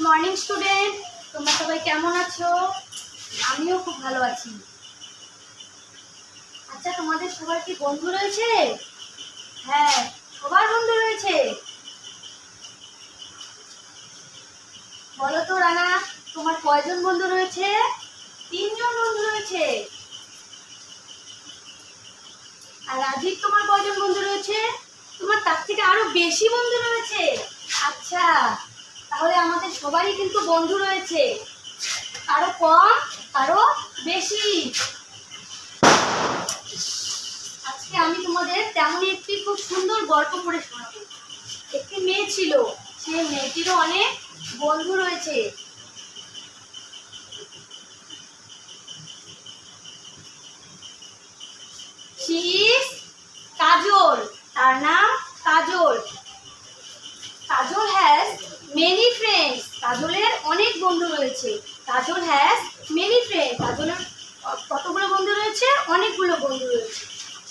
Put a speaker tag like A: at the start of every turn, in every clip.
A: Morning student, তোমরা সবাই কেমন আছো? আমিও খুব ভালো আছি। আচ্ছা, তোমাদের সবার কি বন্ধু রয়েছে? হ্যাঁ, সবার বন্ধু রয়েছে। বলো তো রানা, তোমার কয়জন বন্ধু রয়েছে? 3 জন বন্ধু রয়েছে। আর রাজীব, তোমার কয়জন বন্ধু রয়েছে? তোমার তার থেকে আরো বেশি বন্ধু রয়েছে। আচ্ছা, তাহলে আমাদের সবারই কিন্তু বন্ধু রয়েছে, কারো কম কারো বেশি। আজকে আমি তোমাদের তেমনই একটি খুব সুন্দর গল্প পড়ে শোনাবো। একটি মেয়ে ছিল, সেই মেয়েটিরও অনেক বন্ধু রয়েছে। She is কাজল, তার নাম কাজল। কাজল হ্যাজ মেনি ফ্রেন্ডস, কাজলের অনেক বন্ধু রয়েছে। কাজল হ্যাজ মেনি ফ্রেন্ডস, কাজলের কতগুলো বন্ধু রয়েছে? অনেকগুলো বন্ধু রয়েছে।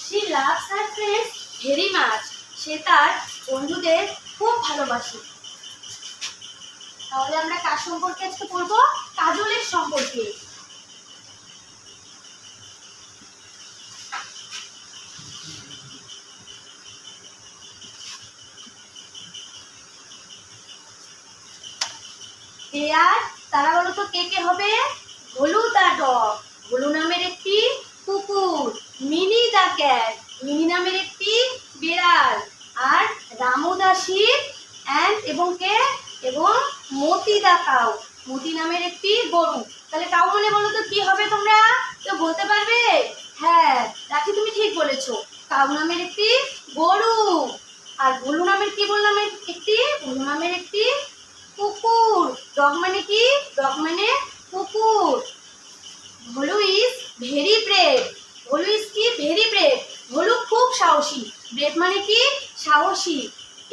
A: She loves her friends very much, সে তার বন্ধুদের খুব ভালোবাসে। তাহলে আমরা কার সম্পর্কে আজকে পড়বো? কাজলের সম্পর্কে। তারা বলো তো কে কে হবে? ভোলু দা ডগ, ভোলু নামের একটি কুকুর। মিনি দা ক্যাট, মিনি নামের একটি বিড়াল। আর রামু দা শিপ এবং কে? এবং মতি দা কাউ, মতি নামের একটি গরু। তাহলে কাউ মানে বলো তো কি হবে? তোমরা কেউ বলতে পারবে? হ্যাঁ রাখি, তুমি ঠিক বলেছো, কাউ নামের একটি গরু। আর ভোলু নামের কি বললাম? ভোলু নামের একটি কুকুর। ডগ মানে কি? ডগ মানে কুকুর। Bholu is very brave, Bholu is কি? ভেরি ব্রেভ, ভোলু খুব সাহসী। ব্রেভ মানে কি? সাহসী।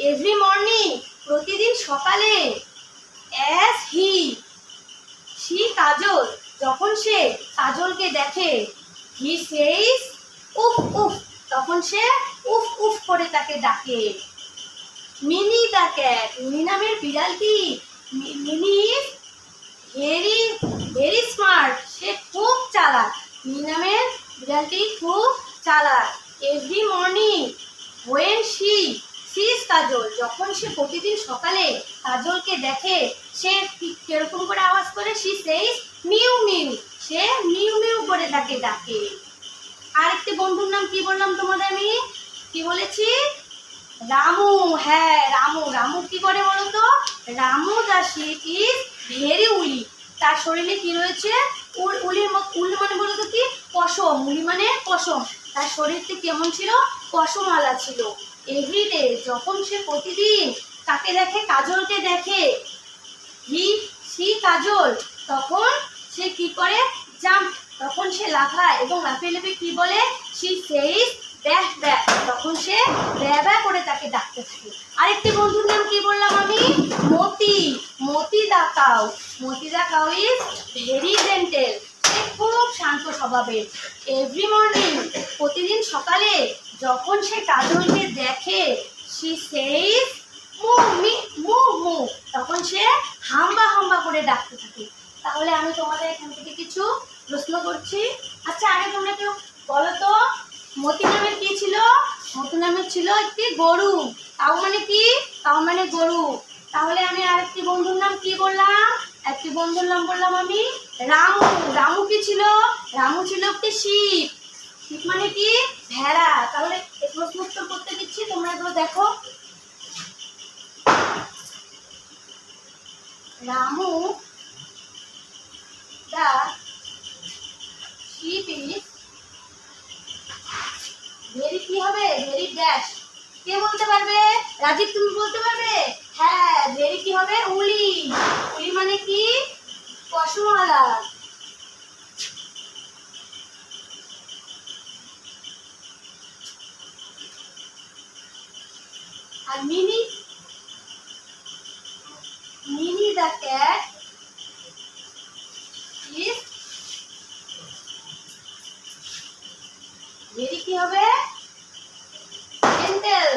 A: এভরি মর্নিং, প্রতিদিন সকালে। অ্যাজ সি কাজল, যখন সে কাজলকে দেখে, হি সেইস উফ উফ, তখন সে উফ উফ করে তাকে ডাকে। মিনি দা ক্যাট, মিনি নামের বিড়ালটি, মিনি ভেরি ভেরি স্মার্ট, সে খুব চালাক। মিনি নামের বিড়ালটি খুব চালাক। এভরি মর্নিং হোয়েন সিজ কাজল, যখন সে প্রতিদিন সকালে কাজলকে দেখে, সে কিরকম করে আওয়াজ করে? সি সেইস মিউ মিউ, সে মিউ মিউ করে তাকে ডাকে। আরেকটি বন্ধুর নাম কি বললাম তোমাদের? আমি কি বলেছি? রামু। হ্যাঁ রামু, রামু কি করে বলো তো? রামু দা শিপ ইজ ভেরি উলি, তার শরীরে কি রয়েছে? উল মানে বলো তো কি? পশম। উলি মানে পশম। তার শরীরটি কেমন ছিল? পশমওয়ালা ছিল। এভরিডে, যখন সে প্রতিদিন কাকে দেখে? কাজলকে দেখে। সি কাজল, তখন সে কি করে? জাম্প, তখন সে লাফায় এবং লাফিয়ে লাফিয়ে কি বলে? সি সেইস ব্যাক ব্যাক, তখন সে ব্যাক ব্যাক করে তাকে ডাকতে থাকে। আরেকটি বন্ধুর নাম কি বললাম আমি? Moti, Moti the cow. Moti the cow is very gentle, সে খুব শান্ত স্বভাবের। এভরি মর্নিং, প্রতিদিন সকালে যখন সে কাজলকে দেখে, she says move me move move, তখন সে হাম্বা হাম্বা করে ডাকতে থাকে। তাহলে আমি তোমাদের এখান থেকে কিছু প্রশ্ন করছি। আচ্ছা, আগে তোমরা কেউ বলো তো, মতি নামের কি ছিল? মতি নামের ছিল একটি গরু। কাউ মানে কি? কাউ মানে গরু। তাহলে আমি আরেকটি বন্ধুর নাম কি বললাম? একটি বন্ধুর নাম বললাম আমি রামু। রামু কি ছিল? রামু ছিল একটি শিপ। শিপ মানে কি? ভেড়া। তাহলে এই প্রশ্ন উত্তর করতে দিচ্ছি, তোমরা এগুলো দেখো। রামু দা শিপ ইজ ভেরি, কি হবে? Very dash. কে বলতে পারবে? রাজীব, তুমি বলতে পারবে? হ্যাঁ, ভেরি কি হবে? উলি। উলি মানে কি? পশমওয়ালা। আর Mini, Mini the cat is very, কি হবে? জেন্টেল।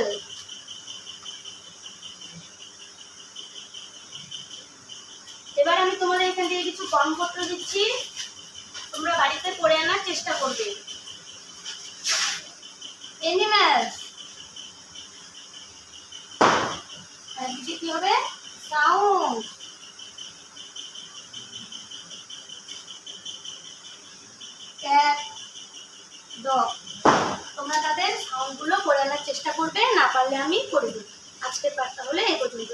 A: এবার আমি তোমাদের এখান থেকে কিছু গণপত্র দিচ্ছি, তোমরা বাড়িতে পড়ে আনার চেষ্টা করবে। এনিম্যালস, আর দিদি কি হবে? সাউন্ড। Cat, dog. তোমরা তাদের সাউন্ডগুলো করে আনার চেষ্টা করবে, না পারলে আমি করে দেবো। আজকের পাঠটা হলে এই পর্যন্ত।